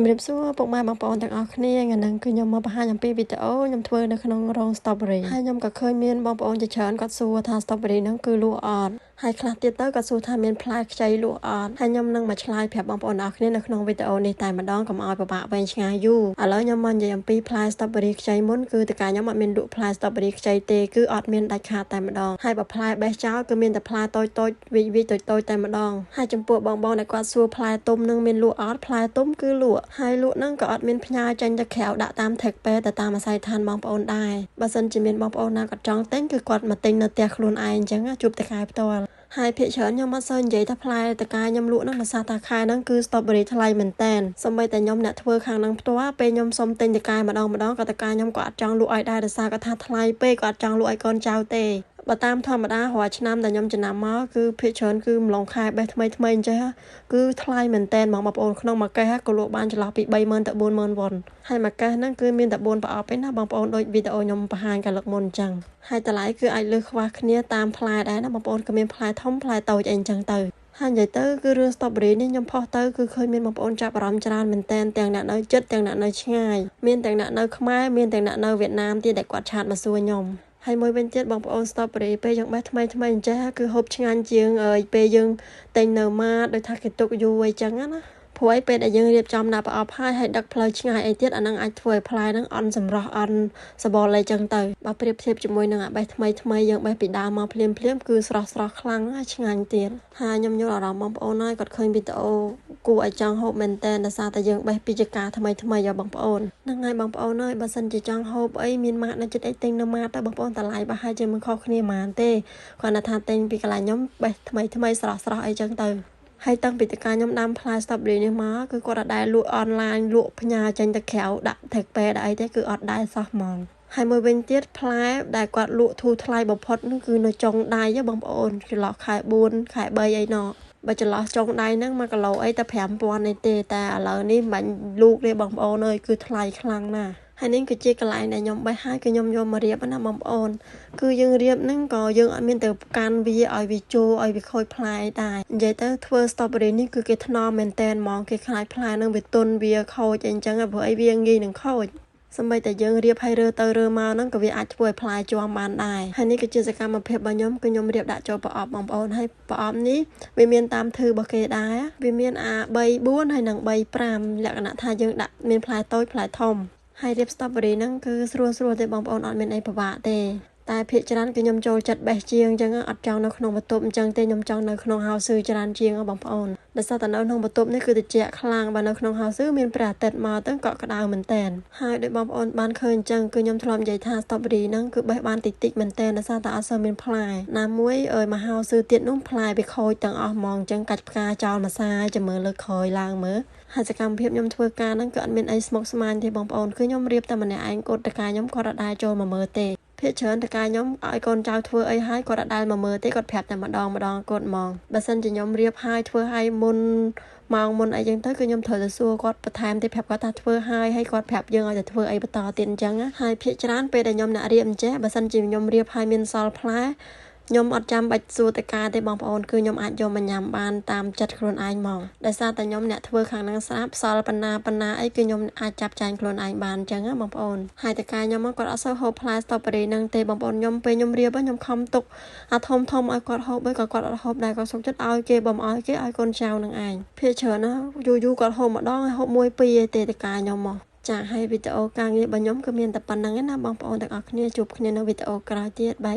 ជំរាបសួរពុកម៉ែបងប្អូនទាំងអស់គ្នាថ្ងៃនេះគឺខ្ញុំមកបង្ហាញអំពីវីដេអូខ្ញុំធ្វើនៅក្នុងរោង strawberry ហើយខ្ញុំក៏ឃើញមានបងប្អូនជាច្រើនគាត់សួរថា strawberry ហ្នឹងគឺលក់អត់ហើយខ្លះទៀតទៅគាត់សួរថាមានផ្លែខ្ចីលក់អត់ហើយខ្ញុំនឹងមកឆ្លើយប្រាប់បងប្អូនទាំងអស់គ្នានៅក្នុងវីដេអូនេះតែម្ដងកុំឲ្យពិបាកវែងឆ្ងាយយូរឥឡូវខ្ញុំមកនិយាយអំពីផ្លែ strawberry ខ្ចីមុនគឺតើកាខ្ញុំអត់មានលក់ផ្លែ strawberry ខ្ចីទេគឺអត់មានដាច់ខាតតែម្ដងហើយបើផ្លែបេះចោលគឺមានតែផ្លែតូចៗវីតូចៗតែម្ដងហើយចំពោះបងដែលគាត់សួរផ្លែទុំនឹងមានលក់អត់ផ្លែទុំគឺលក់ហើយលក់ហ្នឹងក៏អត់មានផ្ញើចេញទៅក្រៅដាក់តាម tag ពេទៅតាមអាស័យដ្ឋានបងប្អូនដែរបើសិនជាមានបងប្អូនណាគាត់ចង់ទិញគឺគាត់មកទិញនៅផ្ទះខ្លួនឯងអញ្ចឹងជួបតកែផ្ទាល់ហើយភាគច្រើនខ្ញុំអត់សូវនិយាយថាផ្លែតកាខ្ញុំលក់ហ្នឹងភាសាតាខែហ្នឹងគឺ strawberry ថ្លៃមែនតែនសូម្បីតែខ្ញុំអ្នកធ្វើខាងហ្នឹងផ្ទាល់ពេលខ្ញុំសុំទិញតកាម្ដងក៏តកាខ្ញុំក៏អត់ចង់លក់ឲ្យដែរដោយសារគាត់ថាថ្លៃពេកគាត់អត់ចង់លក់ឲ្យកូនចៅទេបើតាមធម្មតារាល់ឆ្នាំដែលខ្ញុំចំណាំមកគឺភាគច្រើនគឺម្លងខែបេះថ្មីអញ្ចឹងគឺថ្លៃមែនតែនបងប្អូនក្នុងមួយកេះក៏លក់បានចន្លោះពី30000ទៅ40000វ៉ុនហើយមួយកេះហ្នឹងគឺមានតែ4ប្រអប់ឯណាបងប្អូនដូចវីដេអូខ្ញុំបង្ហាញកាលលើកមុនអញ្ចឹងហើយតម្លៃគឺអាចលើសខ្វះគ្នាតាមផ្លែដែរណាបងប្អូនក៏មានផ្លែធំផ្លែតូចអីអញ្ចឹងទៅហើយនិយាយទៅគឺរឿង strawberry នេះខ្ញុំផុសទៅគឺឃើញមានបងប្អូនចាប់អារម្មណ៍ច្រើនមែនតែនទាំងអ្នកនៅជិតទាំងអ្នកនៅឆ្ងាយមានទាំងអ្នកនៅខ្មែរមានទាំងអ្នកនៅវៀតណាមទៀតដែលគាត់ឆាតមកសួរខ្ញុំហើយមួយវិញទៀតបងប្អូន strawberry ពេលយើងបេះថ្មីអញ្ចឹងគឺហូបឆ្ងាញ់ជាងពេលយើងទិញនៅម៉ាតដូចថាគេទុកយូរអីចឹងណាព្រោះឯពេលដែលយើងរៀបចំដាក់ប្រអប់ហើយដឹកផ្លូវឆ្ងាយអីទៀតអានឹងអាចធ្វើឲ្យផ្លែហ្នឹងអន់សម្រស់អន់សបល់អីចឹងទៅបើប្រៀបធៀបជាមួយនឹងអាបេះថ្មីយើងបេះពីដើមមកភ្លាមគឺស្រស់ខ្លាំងហើយឆ្ងាញ់ទៀតហើយខ្ញុំយល់អារម្មណ៍បងប្អូនហើយគាត់ឃើញវីដេអូគួរឲ្យចង់ហូបមែនតើដោយសារតែយើងបេះពីចកាថ្មីយកបងប្អូនហ្នឹងហើយបងប្អូនអើយបើសិនជាចង់ហូបអីមានម៉ាកនៅចិត្តអីទិញនៅម៉ាកទៅបងប្អូនតម្លៃប្រហែលជាមិនខុសគ្នាហ្មងទេគាត់ថាទិញពីកន្លែងខ្ញុំបេះថ្មីស្រស់អីចឹងទៅហើយតាំងពីតកាខ្ញុំដាំផ្លែ strawberry នេះមកគឺគាត់អត់ដែលលក់អនឡាញលក់ផ្ញើចេញទៅក្រៅដាក់ tag ពេដាក់អីទេគឺអត់ដែលសោះហ្មងហើយមួយវិញទៀតផ្លែដែលគាត់លក់ធូរថ្លៃបំផុតនោះគឺនៅចុងដៃបងប្អូនចន្លោះខែ4ខែ3អីណោះបើចន្លោះចុងដៃហ្នឹង1គីឡូអីតែ5000ឯទេតែឥឡូវនេះមិនបាញ់លូកទេបងប្អូនអើយគឺថ្លៃខ្លាំងណាស់ហើយនេះគឺជាកន្លែងដែលខ្ញុំបេះហើយគឺខ្ញុំយកមករៀបណាបងប្អូនគឺយើងរៀបហ្នឹងក៏យើងអត់មានទៅកាន់វាឲ្យវាជោឲ្យវាខូចផ្លែដែរនិយាយទៅធ្វើ strawberry នេះគឺគេថ្នមមែនតែនហ្មងគេខ្លាចផ្លែហ្នឹងវាទុនវាខូចអីចឹងព្រោះអីវាងាយនឹងខូចសម្បីតែយើងរៀបឲ្យរើទៅរើមកហ្នឹងក៏វាអាចធ្វើឲ្យផ្លែជាប់បានដែរហើយនេះគឺជាសកម្មភាពរបស់ខ្ញុំគឺខ្ញុំរៀបដាក់ចូលប្រអប់បងប្អូនហើយប្រអប់នេះវាមានតាមធឺរបស់គេដែរវាមានអា3 4ហើយនិង3 5លក្ខណៈថាយើងដាក់មានផ្លែតូចផ្លែធំហើយរៀប strawberry ហ្នឹងគឺស្រួលទេបងប្អូនអត់មានអីពិបាកទេតែភាគច្រើនគឺខ្ញុំចូលចិត្តបេះជាងអញ្ចឹងអត់ចង់នៅក្នុងបន្ទប់អញ្ចឹងទេខ្ញុំចង់នៅក្នុង house ច្រើនជាងបងប្អូនដោយសារតែនៅក្នុងបន្ទប់នេះគឺត្រជាក់ខ្លាំងបើនៅក្នុង house មានព្រះអាទិត្យមកទៅក៏ក្តៅមែនតែនហើយដោយបងប្អូនបានឃើញអញ្ចឹងគឺខ្ញុំធ្លាប់និយាយថា strawberry ហ្នឹងគឺបេះបានតិចមែនតែនដោយសារតែអត់សូវមានផ្លែណាមួយមក house ទៀតនោះផ្លែវាខូចទាំងអស់ហ្មងអញ្ចឹងកាច់ផ្កាចោលមួយសាយចាំមើលលើក្រោយឡើងមើលហើយសកម្មភាពខ្ញុំធ្វើការហ្នឹងគឺអត់មានអីស្មុគស្មាញទេបងប្អូនគឺខ្ញុំរៀបតែម្នាក់ឯងកូនតកាខ្ញុំគាត់អត់ដែរចូលមកមើលទេភាគច្រើនតកាខ្ញុំឲ្យកូនចៅធ្វើអីហើយគាត់អត់ដែលមកមើលទេគាត់ប្រាប់តែម្ដងគាត់ហ្មងបើសិនជាខ្ញុំរៀបហើយធ្វើឲ្យមុនម៉ោងមុនអីចឹងទៅគឺខ្ញុំត្រូវទៅសួរគាត់បន្ថែមទេប្រាប់គាត់ថាធ្វើហើយគាត់ប្រាប់យើងឲ្យទៅធ្វើអីបន្តទៀតអញ្ចឹងហើយភាគច្រើនពេលដែលខ្ញុំអ្នករៀបអញ្ចេះបើសិនជាខ្ញុំរៀបហើយមានសល់ផ្លែខ្ញុំអត់ចាំបាច់សួរតកាទេបងប្អូនគឺខ្ញុំអាចយកមកញ៉ាំបានតាមចិត្តខ្លួនឯងហ្មងដោយសារតែខ្ញុំអ្នកធ្វើខាងហ្នឹងស្រាប់សល់ប៉ុណ្ណាអីគឺខ្ញុំអាចចាប់ចែងខ្លួនឯងបានអញ្ចឹងបងប្អូនហើយតកាខ្ញុំគាត់អត់សូវហូបផ្លែ strawberry ហ្នឹងទេបងប្អូនខ្ញុំពេលខ្ញុំរៀបខ្ញុំខំទុកអាធំឲ្យគាត់ហូបហើយក៏គាត់អត់ហូបដែរគាត់សុខចិត្តឲ្យគេបំឲ្យគេឲ្យកូនចៅនឹងឯងភាគច្រើនណាយូរគាត់ហូបម្ដងហើយហូប1 2ឯទេតកាខ្ញុំមកចាហើយវីដេអូការងាររបស់ខ្ញុំគឺមានតែប៉ុណ្្នឹងឯណាបងប្អូនទាំងអស់គ្នាជួបគ្នានៅវីដេអូក្រោយទៀតបាយ